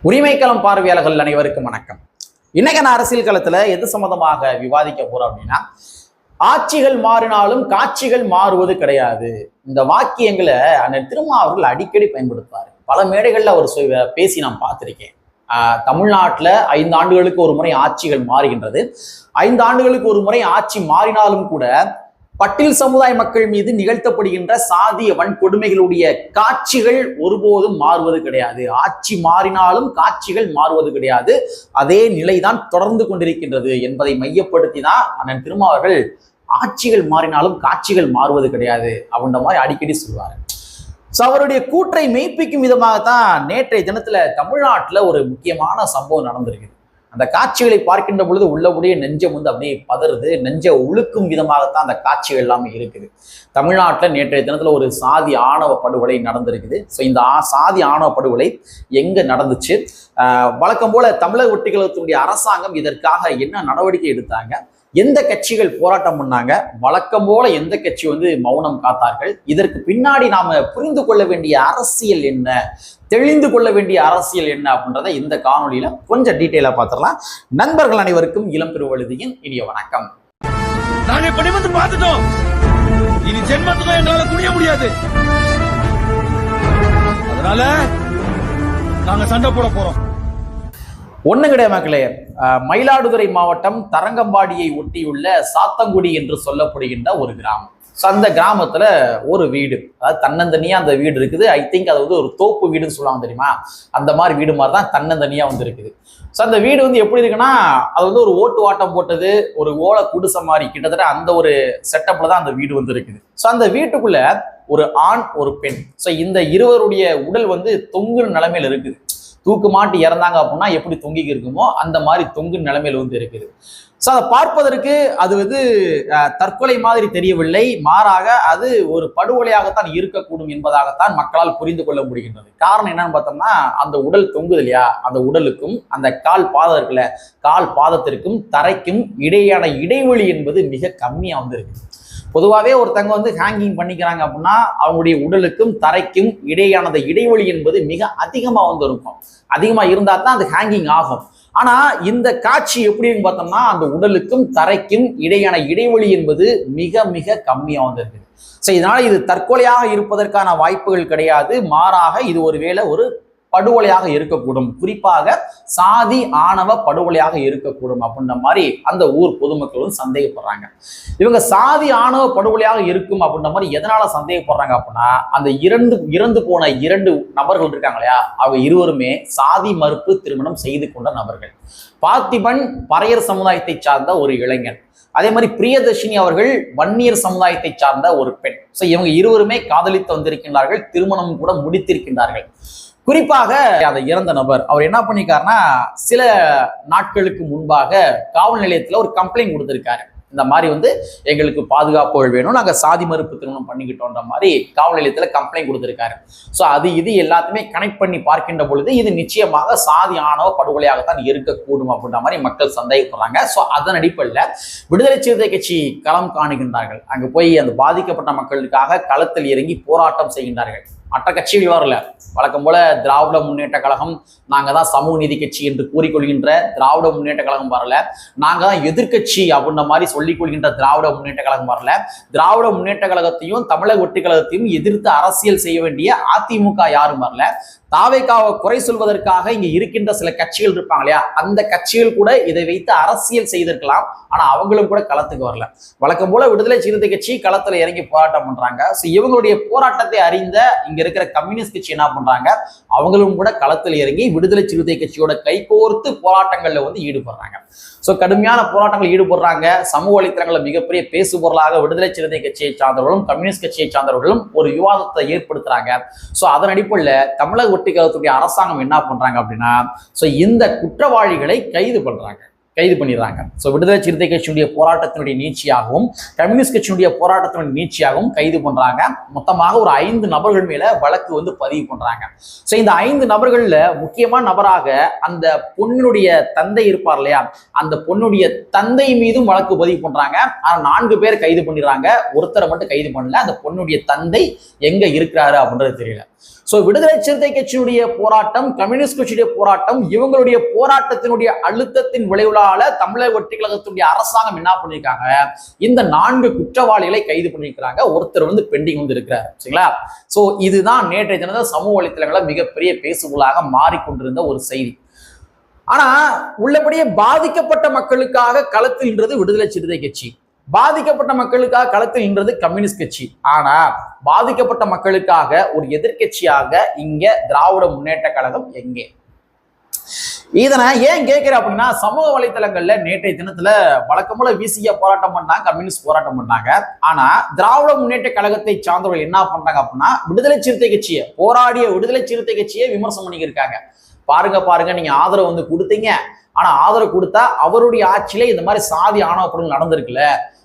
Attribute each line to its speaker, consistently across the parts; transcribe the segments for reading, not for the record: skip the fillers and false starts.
Speaker 1: உரிமைக்களம் பார்வையாளர்கள் அனைவருக்கும் வணக்கம். இன்னைக்கு நான் அரசியல் களத்துல எது சம்பந்தமாக விவாதிக்க போறோம் அப்படின்னா, ஆட்சிகள் மாறினாலும் காட்சிகள் மாறுவது கிடையாது. இந்த வாக்கியங்களை அண்ணன் திருமா அவர்கள் அடிக்கடி பயன்படுத்துவார். பல மேடைகள்ல அவர் பேசி நான் பார்த்திருக்கேன். தமிழ்நாட்டுல 5 ஆண்டுகளுக்கு ஒரு முறை ஆட்சிகள் மாறுகின்றது. 5 ஆண்டுகளுக்கு ஒரு முறை ஆட்சி மாறினாலும் கூட பட்டியல் சமுதாய மக்கள் மீது நிகழ்த்தப்படுகின்ற சாதிய வன்கொடுமைகளுடைய காட்சிகள் ஒருபோதும் மாறுவது கிடையாது. ஆட்சி மாறினாலும் காட்சிகள் மாறுவது கிடையாது. அதே நிலைதான் தொடர்ந்து கொண்டிருக்கின்றது என்பதை மையப்படுத்தி தான் அண்ணன் திருமா அவர்கள் ஆட்சிகள் மாறினாலும் காட்சிகள் மாறுவது கிடையாது அப்படின்ற மாதிரி அடிக்கடி சொல்வார். அவருடைய கூற்றை மெய்ப்பிக்கும் விதமாகத்தான் நேற்றைய தினத்துல தமிழ்நாட்டுல ஒரு முக்கியமான சம்பவம் நடந்திருக்குது. அந்த காட்சிகளை பார்க்கின்ற பொழுது உள்ளபடியே நெஞ்சம் அப்படியே பதறுது. நெஞ்ச உழுக்கும் விதமாகத்தான் அந்த காட்சிகள் எல்லாமே இருக்குது. தமிழ்நாட்டில் நேற்றைய தினத்துல ஒரு சாதி ஆணவ படுகொலை நடந்திருக்குது. ஸோ இந்த சாதி ஆணவ படுகொலை எங்க நடந்துச்சு, வழக்கம் போல தமிழக ஒட்டிக்கழகத்தினுடைய அரசாங்கம் இதற்காக என்ன நடவடிக்கை எடுத்தாங்க, எந்த கட்சிகள் போராட்டம் பண்ணாங்க, வழக்கம் போல எந்த கட்சி மௌனம் காத்தார்கள், இதற்கு பின்னாடி நாம புரிந்து கொள்ள வேண்டிய அரசியல் என்ன, தெளிந்து கொள்ள வேண்டிய அரசியல் என்ன அப்படின்றத இந்த காணொலியில கொஞ்சம் டீட்டெயிலா பார்த்துடலாம். நண்பர்கள் அனைவருக்கும் இளம் பெருவழுதியின் இனிய வணக்கம்.
Speaker 2: நாங்க படிமத்து பார்த்துட்டோம், இனி ஜென்மத்துக்கும் எங்களால குடிய முடியாது. அதனால நாங்க சண்டை போட போறோம்.
Speaker 1: ஒண்ணு கிடையாது மக்களே. மயிலாடுதுறை மாவட்டம் தரங்கம்பாடியை ஒட்டியுள்ள சாத்தங்குடி என்று சொல்லப்படுகின்ற ஒரு கிராமம். அந்த கிராமத்துல ஒரு வீடு, அதாவது தன்னந்தனியா அந்த வீடு இருக்குது. ஐ திங்க் அது ஒரு தோப்பு வீடுன்னு சொல்லுவாங்க தெரியுமா, அந்த மாதிரி வீடு மாதிரி தான் தன்னந்தனியா இருக்குது. ஸோ அந்த வீடு எப்படி இருக்குன்னா, அது ஒரு ஓட்டு வாட்டம் போட்டது, ஒரு ஓலை குடிசை மாதிரி கிட்டத்தட்ட அந்த ஒரு செட்டப்ல தான் அந்த வீடு இருக்குது. ஸோ அந்த வீட்டுக்குள்ள ஒரு ஆண் ஒரு பெண், ஸோ இந்த இருவருடைய உடல் தொங்கு நிலைமையில இருக்குது. தூக்கு மாட்டி இறந்தாங்க அப்படின்னா எப்படி தொங்கிக்கு இருக்குமோ அந்த மாதிரி தொங்கு நிலைமையில இருக்குது. ஸோ அதை பார்ப்பதற்கு அது தற்கொலை மாதிரி தெரியவில்லை, மாறாக அது ஒரு படுகொலையாகத்தான் இருக்கக்கூடும் என்பதாகத்தான் மக்களால் புரிந்து கொள்ள முடிகின்றது. காரணம் என்னன்னு பார்த்தோம்னா, அந்த உடல் தொங்குது இல்லையா, அந்த உடலுக்கும் அந்த கால் பாதத்திற்கும் தரைக்கும் இடையான இடைவெளி என்பது மிக கம்மியா இருக்கு. பொதுவாகவே ஒருத்தங்க ஹேங்கிங் பண்ணிக்கிறாங்க அப்படின்னா அவங்களுடைய உடலுக்கும் தரைக்கும் இடையான இடைவெளி என்பது மிக அதிகமா இருக்கும். அதிகமா இருந்தா தான் அது ஹேங்கிங் ஆகும். ஆனா இந்த காட்சி எப்படின்னு பார்த்தோம்னா, அந்த உடலுக்கும் தரைக்கும் இடையான இடைவெளி என்பது மிக மிக கம்மியா இருக்குது. ஸோ இதனால இது தற்கொலையாக இருப்பதற்கான வாய்ப்புகள் கிடையாது, மாறாக இது ஒருவேளை ஒரு படுகொலையாக இருக்கக்கூடும், குறிப்பாக சாதி ஆணவ படுகொலையாக இருக்கக்கூடும் அப்படின்ற மாதிரி அந்த ஊர் பொதுமக்களும் சந்தேகப்படுறாங்க. இவங்க சாதி ஆணவ படுகொலையாக இருக்கும் அப்படின்ற மாதிரி எதனால சந்தேகப்படுறாங்க அப்படின்னா, அந்த இறந்து போன 2 நபர்கள் இருக்காங்க இல்லையா, அவங்க இருவருமே சாதி மறுப்பு திருமணம் செய்து கொண்ட நபர்கள். பார்த்திபன் பறையர் சமுதாயத்தை சார்ந்த ஒரு இளைஞன், அதே மாதிரி பிரியதர்ஷினி அவர்கள் வன்னியர் சமுதாயத்தை சார்ந்த ஒரு பெண். ஸோ இவங்க இருவருமே காதலித்து வந்திருக்கின்றார்கள், திருமணம் கூட முடித்திருக்கின்றார்கள். குறிப்பாக அந்த இறந்த நபர் அவர் என்ன பண்ணிருக்காருன்னா, சில நாட்களுக்கு முன்பாக காவல் நிலையத்துல ஒரு கம்ப்ளைண்ட் கொடுத்திருக்காரு. இந்த மாதிரி எங்களுக்கு பாதுகாப்புகள் வேணும், நாங்க சாதி மறுப்பு திருமணம் பண்ணிக்கிட்டோன்ற மாதிரி காவல் நிலையத்துல கம்ப்ளைண்ட் கொடுத்திருக்காரு. ஸோ இது எல்லாத்தையுமே கனெக்ட் பண்ணி பார்க்கின்ற பொழுது இது நிச்சயமாக சாதி ஆணவ படுகொலையாகத்தான் இருக்கக்கூடும் அப்படின்ற மாதிரி மக்கள் சந்தேகப்படுறாங்க. ஸோ அதன் அடிப்படையில் விடுதலை சிறுத்தை கட்சி களம் காணுகின்றார்கள். அங்க போய் அந்த பாதிக்கப்பட்ட மக்களுக்காக களத்தில் இறங்கி போராட்டம் செய்கின்றார்கள். மற்ற கட்சிகள் வரல, வழக்கம் போல திராவிட முன்னேற்ற கழகம், நாங்க தான் சமூக நீதி கட்சி என்று கூறிக்கொள்கின்ற திராவிட முன்னேற்ற கழகம் வரல, நாங்க தான் எதிர்கட்சி அப்படின்ற மாதிரி சொல்லிக் கொள்கின்ற திராவிட முன்னேற்ற கழகம் வரல, திராவிட முன்னேற்ற கழகத்தையும் தமிழக ஒட்டி கழகத்தையும் எதிர்த்து அரசியல் செய்ய வேண்டிய அதிமுக யாரும் வரல, தாவேக்காவை குறை சொல்வதற்காக இங்க இருக்கின்ற சில கட்சிகள் இருப்பாங்க இல்லையா, அந்த கட்சிகள் கூட இதை வைத்து அரசியல் செய்திருக்கலாம், ஆனா அவங்களும் கூட களத்துக்கு வரல. வழக்கம் போல விடுதலை சிறுத்தை கட்சி களத்துல இறங்கி போராட்டம் பண்றாங்க. இவங்களுடைய போராட்டத்தை அறிந்த இங்க இருக்கிற கம்யூனிஸ்ட் கட்சி என்ன பண்றாங்க, அவங்களும் கூட களத்தில் இறங்கி விடுதலை சிறுத்தை கட்சியோட கைகோர்த்து போராட்டங்கள்ல ஈடுபடுறாங்க. ஸோ கடுமையான போராட்டங்கள் ஈடுபடுறாங்க. சமூக வலைத்தளங்களை மிகப்பெரிய பேசு பொருளாக விடுதலை சிறுத்தை கட்சியை சார்ந்தவர்களும் கம்யூனிஸ்ட் கட்சியை சார்ந்தவர்களும் ஒரு விவாதத்தை ஏற்படுத்துறாங்க. ஸோ அதன் அடிப்படையில் தமிழக ஒட்டிக்கழகத்துடைய அரசாங்கம் என்ன பண்றாங்க அப்படின்னா, ஸோ இந்த குற்றவாளிகளை கைது பண்ணிடுறாங்க. ஸோ விடுதலை சிறுத்தை கட்சியினுடைய போராட்டத்தினுடைய நீட்சியாகவும் கம்யூனிஸ்ட் கட்சியினுடைய போராட்டத்தினுடைய நீட்சியாகவும் கைது பண்றாங்க. மொத்தமாக ஒரு 5 நபர்கள் மேல வழக்கு பதிவு பண்றாங்க. ஸோ இந்த 5 நபர்கள்ல முக்கியமான நபராக அந்த பொண்ணுடைய தந்தை இருப்பார் இல்லையா, அந்த பொண்ணுடைய தந்தை மீதும் வழக்கு பதிவு பண்றாங்க. ஆனா 4 பேர் கைது பண்ணிடுறாங்க, ஒருத்தரை மட்டும் கைது பண்ணல. அந்த பொண்ணுடைய தந்தை எங்க இருக்கிறாரு அப்படின்றது தெரியல. சோ விடுதலை சிறுத்தை கட்சியினுடைய போராட்டம், கம்யூனிஸ்ட் கட்சியுடைய போராட்டம், இவங்களுடைய போராட்டத்தினுடைய அழுத்தத்தின் விளைவுளால தமிழக வெற்றி கழகத்தினுடைய அரசாங்கம் என்ன பண்ணிருக்காங்க, இந்த 4 குற்றவாளிகளை கைது பண்ணிருக்கிறாங்க. ஒருத்தர் வந்து பெண்டிங் வந்து இருக்கிறார். சரிங்களா? சோ இதுதான் நேற்றைய தினத்தில் சமூக வலைத்தளங்கள மிகப்பெரிய பேசுபொருளாக மாறிக்கொண்டிருந்த ஒரு செய்தி. ஆனா உள்ளபடியே பாதிக்கப்பட்ட மக்களுக்காக களத்தில் நின்றது விடுதலை சிறுத்தை கட்சி, பாதிக்கப்பட்ட மக்களுக்காக களத்தில் நின்றது கம்யூனிஸ்ட் கட்சி. ஆனா பாதிக்கப்பட்ட மக்களுக்காக ஒரு எதிர்கட்சியாக இங்க திராவிட முன்னேற்ற கழகம் எங்கே? இதனை ஏன் கேட்கிறேன் அப்படின்னா, சமூக வலைத்தளங்கள்ல நேற்றைய தினத்துல வழக்கம்போல விசிக போராட்டம் பண்ணாங்க, கம்யூனிஸ்ட் போராட்டம் பண்ணாங்க. ஆனா திராவிட முன்னேற்ற கழகத்தை சார்ந்தவர்கள் என்ன பண்றாங்க அப்படின்னா, விடுதலை சிறுத்தை கட்சியை, போராடிய விடுதலை சிறுத்தை கட்சியை விமர்சனம் பண்ணியிருக்காங்க. பாருங்க நீங்க ஆதரவு வந்து கொடுத்தீங்க, ஆனா ஆதரவு கொடுத்தா அவருடைய ஆட்சியில இந்த மாதிரி சாதி ஆணவ படுகொலை நடந்திருக்குல்ல,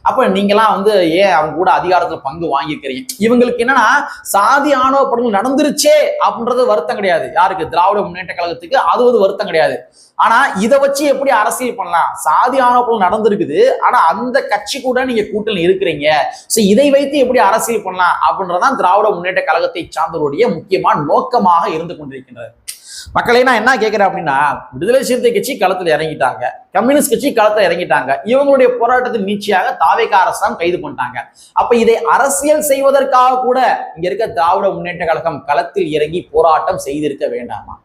Speaker 1: அப்ப நீங்களாம் வந்து ஏன் அவங்க கூட அதிகாரத்துல பங்கு வாங்கிக்கிறீங்க? இவங்களுக்கு என்னன்னா சாதி ஆணவ படுகொலை நடந்துருச்சே அப்படின்றது வருத்தம் கிடையாது. யாருக்கு? திராவிட முன்னேற்ற கழகத்துக்கு அது வந்து வருத்தம் கிடையாது. ஆனா இதை வச்சு எப்படி அரசியல் பண்ணலாம்? சாதி ஆணவ படுகொலை நடந்திருக்குது, ஆனா அந்த கட்சி கூட நீங்க கூட்டணி இருக்கிறீங்க, சோ இதை வைத்து எப்படி அரசியல் பண்ணலாம் அப்படின்றதான் திராவிட முன்னேற்ற கழகத்தை சார்ந்தவருடைய முக்கியமான நோக்கமாக இருந்து கொண்டிருக்கின்றது. மக்களை நான் என்ன கேட்கிறேன் அப்படின்னா, விடுதலை சிறுத்தை கட்சி களத்தில் இறங்கிட்டாங்க, கம்யூனிஸ்ட் கட்சி களத்தில் இறங்கிட்டாங்க, இவங்களுடைய போராட்டத்தின் நீட்சியாக தாவேகா அரசாங்கம் கைது பண்ணிட்டாங்க. அப்ப இதை அரசியல் செய்வதற்காக கூட இங்க இருக்க திராவிட முன்னேற்ற கழகம் களத்தில் இறங்கி போராட்டம் செய்திருக்க வேண்டாமா?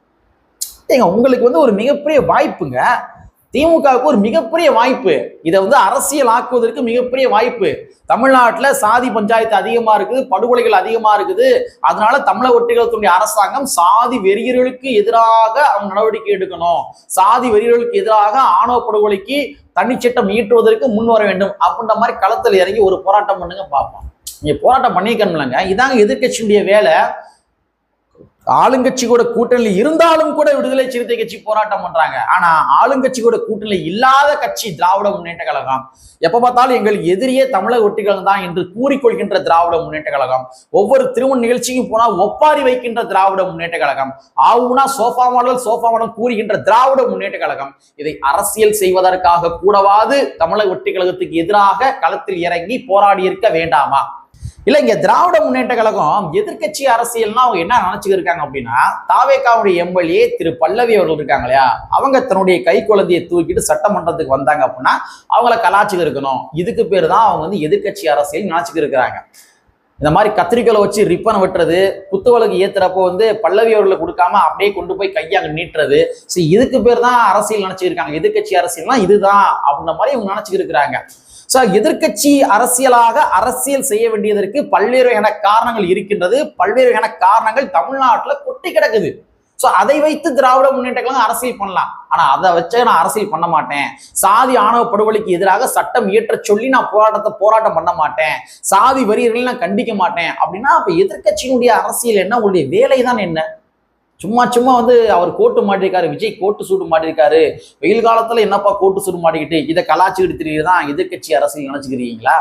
Speaker 1: உங்களுக்கு வந்து ஒரு மிகப்பெரிய வாய்ப்புங்க, திமுகவுக்கு ஒரு மிகப்பெரிய வாய்ப்பு, இதை வந்து அரசியல் ஆக்குவதற்கு மிகப்பெரிய வாய்ப்பு. தமிழ்நாட்டுல சாதி பஞ்சாயத்து அதிகமா இருக்குது, படுகொலைகள் அதிகமா இருக்குது. அதனால தமிழக வெற்றி கழகத்துடைய அரசாங்கம் சாதி வெறியர்களுக்கு எதிராக அவங்க நடவடிக்கை எடுக்கணும், சாதி வெறியர்களுக்கு எதிராக ஆணவ படுகொலைக்கு தனிச்சட்டம் ஈட்டுவதற்கு முன் வர வேண்டும் அப்படின்ற மாதிரி களத்தில் இறங்கி ஒரு போராட்டம் பண்ணுங்க பார்ப்போம். நீங்க போராட்டம் பண்ணிக்கணும்லங்க, இதாங்க எதிர்கட்சியுடைய வேலை. ஆளுங்கட்சி கூட கூட்டணி இருந்தாலும் கூட விடுதலை சிறுத்தை கட்சி போராட்டம் பண்றாங்க. ஆனா ஆளுங்கட்சி கூட கூட்டணி இல்லாத கட்சி திராவிட முன்னேற்ற கழகம். எப்ப பார்த்தாலும் எங்கள் எதிரியே தமிழக வெற்றி கழகம் தான் என்று கூறிக்கொள்கின்ற திராவிட முன்னேற்ற கழகம், ஒவ்வொரு திருமண நிகழ்ச்சிக்கும் போனா ஒப்பாரி வைக்கின்ற திராவிட முன்னேற்ற கழகம், ஆவுனா சோஃபா மாடல் கூறுகின்ற திராவிட முன்னேற்ற கழகம், இதை அரசியல் செய்வதற்காக கூடவாது தமிழக வெற்றி கழகத்துக்கு எதிராக களத்தில் இறங்கி போராடி இருக்க வேண்டாமா? இல்ல இங்க திராவிட முன்னேற்ற கழகம் எதிர்கட்சி அரசியல்னா அவங்க என்ன நினைச்சுக்கிட்டு இருக்காங்க அப்படின்னா, தாவேகாவுடைய எம்எல்ஏ திரு பல்லவி அவர்கள் இருக்காங்க இல்லையா, அவங்க தன்னுடைய கை குழந்தையை தூக்கிட்டு சட்டமன்றத்துக்கு வந்தாங்க அப்படின்னா அவங்கள கலாச்சிக்கு இருக்கணும். இதுக்கு பேர் தான் அவங்க வந்து எதிர்கட்சி அரசியல் நினைச்சுக்கிட்டு இருக்கிறாங்க. இந்த மாதிரி கத்திரிக்கோலை வச்சு ரிப்பனை வெட்டுறது, குத்துவலுக்கு ஏத்துறப்போ வந்து பல்லவி அவர்களை கொடுக்காம அப்படியே கொண்டு போய் கையாங்க நீட்டுறது, இதுக்கு பேர் தான் அரசியல் நினைச்சுக்கிருக்காங்க. எதிர்கட்சி அரசியல்னா இதுதான் அப்படின்ற மாதிரி இவங்க நினைச்சுக்கிட்டு இருக்கிறாங்க. எதிர்கட்சி அரசியலாக அரசியல் செய்ய வேண்டியதற்கு பல்வேறு வகையான காரணங்கள் இருக்கின்றது, பல்வேறு வகையான காரணங்கள் தமிழ்நாட்டில் கொட்டி கிடக்குது. அதை வைத்து திராவிட முன்னேற்ற கழகம் அரசியல் பண்ணலாம். ஆனா அதை வச்சு நான் அரசியல் பண்ண மாட்டேன், சாதி ஆணவ படுகொலைக்கு எதிராக சட்டம் இயற்ற சொல்லி நான் போராட்டம் பண்ண மாட்டேன், சாதி வரிகளை நான் கண்டிக்க மாட்டேன் அப்படின்னா அப்ப எதிர்கட்சியினுடைய அரசியல் என்ன? உங்களுடைய வேலை தான் என்ன? சும்மா வந்து அவர் கோட்டு மாட்டிருக்காரு, விஜய் கோட்டு சூட்டு மாட்டிருக்காரு, வெயில் காலத்துல என்னப்பா கோட்டு சூட்டு மாட்டிக்கிட்டு இதை கலாச்சிக்கிட்டு தெரியுதுதான் எதிர்கட்சி அரசியல் நினைச்சுக்கிறீங்களா?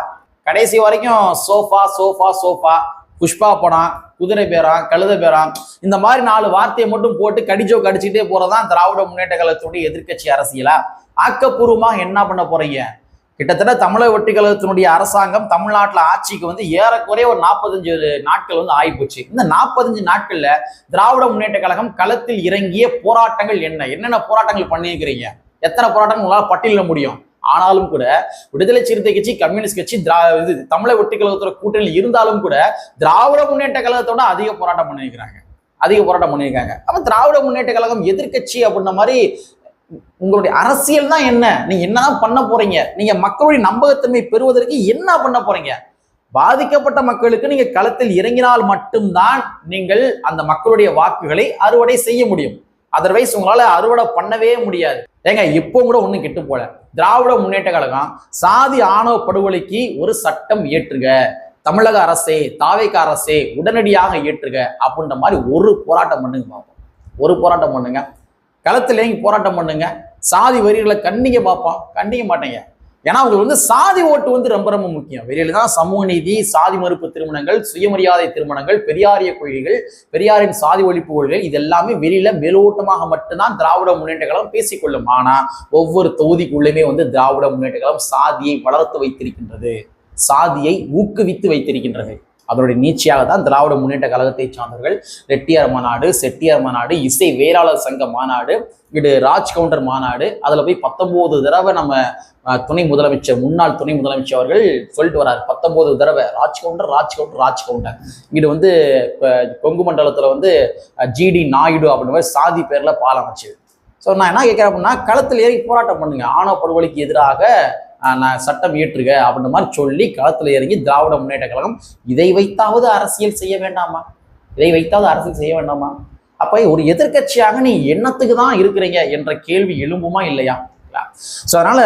Speaker 1: கடைசி வரைக்கும் சோஃபா சோஃபா சோஃபா, புஷ்பா படம், குதிரை பேரம், கழுத பேரம், இந்த மாதிரி 4 வார்த்தையை மட்டும் போட்டு கடிச்சுட்டே போறதான் திராவிட முன்னேற்ற கழகத்தினுடைய எதிர்கட்சி அரசியலா? ஆக்கப்பூர்வமாக என்ன பண்ண போறீங்க? கிட்டத்தட்ட தமிழக வெற்றி கழகத்தினுடைய அரசாங்கம் தமிழ்நாட்டில் ஆட்சிக்கு வந்து ஏறக்குறைய ஒரு 45 நாட்கள் வந்து ஆயிப்போச்சு. இந்த 45 நாட்கள்ல திராவிட முன்னேற்ற கழகம் களத்தில் இறங்கிய போராட்டங்கள் என்னென்ன போராட்டங்கள் பண்ணியிருக்கிறீங்க? எத்தனை போராட்டங்கள் உங்களால் பட்டியலிட முடியும்? ஆனாலும் கூட விடுதலை சிறுத்தை கட்சி, கம்யூனிஸ்ட் கட்சி, தமிழக வெற்றி கழகத்தோட கூட்டணியில் இருந்தாலும் கூட திராவிட முன்னேற்ற கழகத்தோட அதிக போராட்டம் பண்ணியிருக்காங்க. அப்ப திராவிட முன்னேற்ற கழகம் எதிர்கட்சி அப்படின்ற மாதிரி உங்களுடைய அரசியல் தான் என்ன? நீங்க என்னதான் பண்ண போறீங்க? நீங்க மக்களுடைய நம்பகத்தன்மை பெறுவதற்கு என்ன பண்ண போறீங்க? பாதிக்கப்பட்ட மக்களுக்கு நீங்க களத்தில் இறங்கினால் மட்டும்தான் நீங்கள் அந்த மக்களுடைய வாக்குகளை அறுவடை செய்ய முடியும். அதர்வைஸ் உங்களால அறுவடை பண்ணவே முடியாது. ஏங்க இப்போ கூட ஒண்ணு கெட்டு போல, திராவிட முன்னேற்ற கழகம் சாதி ஆணவ படுகொலைக்கு ஒரு சட்டம் இயற்றுக, தமிழக அரசே, தாவேகா அரசே உடனடியாக இயற்றுக அப்படின்ற மாதிரி ஒரு போராட்டம் பண்ணுங்க பார்ப்போம். ஒரு போராட்டம் பண்ணுங்க, களத்துல இறங்கி போராட்டம் பண்ணுங்க. சாதி வரிகளை கண்டிக்க பார்ப்போம், கண்டிக்க மாட்டேங்க. ஏன்னா உங்களுக்கு வந்து சாதி ஓட்டு வந்து ரொம்ப ரொம்ப முக்கியம். வெளியில தான் சமூக நீதி, சாதி மறுப்பு திருமணங்கள், சுயமரியாதை திருமணங்கள், பெரியாரிய கொள்கைகள், பெரியாரின் சாதி ஒழிப்பு கொள்கைகள், இது எல்லாமே வெளியில மேலோட்டமாக மட்டும்தான் திராவிட முன்னேற்ற கழகம் பேசிக்கொள்ளும். ஆனா ஒவ்வொரு தொகுதிக்குள்ளேயுமே வந்து திராவிட முன்னேற்ற கழகம் சாதியை வளர்த்து வைத்திருக்கின்றது, சாதியை ஊக்குவித்து வைத்திருக்கின்றது. அதனுடைய நீட்சியாக தான் திராவிட முன்னேற்ற கழகத்தை சார்ந்தவர்கள் ரெட்டியார் மாநாடு, செட்டியார் மாநாடு, இசை வேளாளர் சங்க மாநாடு, இது ராஜ் கவுண்டர் மாநாடு, அதில் போய் 19 தடவை நம்ம முன்னாள் துணை முதலமைச்சர் அவர்கள் சொல்லிட்டு வராரு. 19 தடவை ராஜ் கவுண்டர். இது வந்து கொங்கு மண்டலத்தில் ஜிடி நாயுடு அப்படின்ற மாதிரி சாதி பேர்ல பாலம் வச்சு. ஸோ நான் என்ன கேட்குறேன் அப்படின்னா, களத்தில் ஏறி போராட்டம் பண்ணுங்க, ஆணவ படுகொலைக்கு எதிராக நான் சட்டம் இயற்றுக அப்படின்ற மாதிரி சொல்லி களத்தில் இறங்கி திராவிட முன்னேற்ற கழகம் இதை வைத்தாவது அரசியல் செய்ய வேண்டாமா? அப்ப ஒரு எதிர்கட்சியாக நீ என்னத்துக்கு தான் இருக்கிறீங்க என்ற கேள்வி எழும்புமா இல்லையா? ஸோ அதனால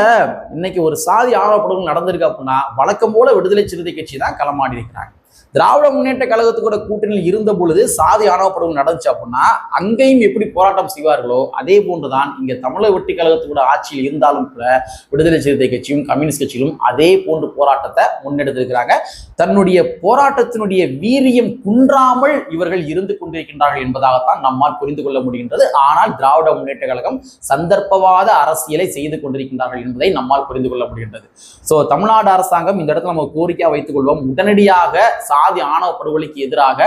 Speaker 1: இன்னைக்கு ஒரு சாதி ஆணவ படுகொலை நடந்திருக்கு அப்படின்னா வழக்கம் போல விடுதலை சிறுத்தை கட்சி தான் களமாடி இருக்கிறாங்க. திராவிட முன்னேற்ற கழகத்துக்கூட கூட்டணியில் இருந்த பொழுது சாதி ஆணவ படுகொலை நடந்துச்சு அப்படின்னா அங்கேயும் எப்படி போராட்டம் செய்வார்களோ அதே போன்றுதான் இங்க தமிழக வெற்றி கழகத்துக்கூட ஆட்சியில் இருந்தாலும் கூட விடுதலை சிறுத்தை கட்சியும் கம்யூனிஸ்ட் கட்சிகளும் அதே போன்று போராட்டத்தை முன்னெடுத்திருக்கிறாங்க. தன்னுடைய போராட்டத்தினுடைய வீரியம் குன்றாமல் இவர்கள் இருந்து கொண்டிருக்கின்றார்கள் என்பதாகத்தான் நம்மால் புரிந்து கொள்ள முடிகின்றது. ஆனால் திராவிட முன்னேற்ற கழகம் சந்தர்ப்பவாத அரசியலை செய்து கொண்டிருக்கின்றார்கள் என்பதை நம்மால் புரிந்து கொள்ள முடிகின்றது. ஸோ தமிழ்நாடு அரசாங்கம் இந்த இடத்துல நம்ம கோரிக்கையா வைத்துக் கொள்வோம், உடனடியாக சாதி ஆணவ படுகொலைக்கு எதிராக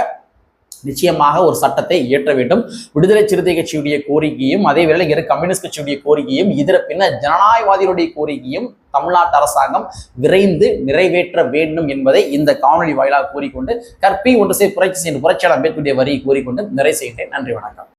Speaker 1: நிச்சயமாக ஒரு சட்டத்தை இயற்ற வேண்டும். விடுதலை சிறுத்தை கட்சியுடைய கோரிக்கையும் அதே வேளையில் கம்யூனிஸ்ட் கட்சியுடைய கோரிக்கையும் இதர பின்னர் ஜனநாயகவாதிகளுடைய கோரிக்கையும் தமிழ்நாட்டு அரசாங்கம் விரைந்து நிறைவேற்ற வேண்டும் என்பதை இந்த காணொலி வாயிலாக கூறிக்கொண்டு கற்பி ஒன்று புரட்சி புரட்சியாளர் அம்பேத்கருடைய வரியை கூறிக்கொண்டு நிறைவு செய்கின்றேன். நன்றி, வணக்கம்.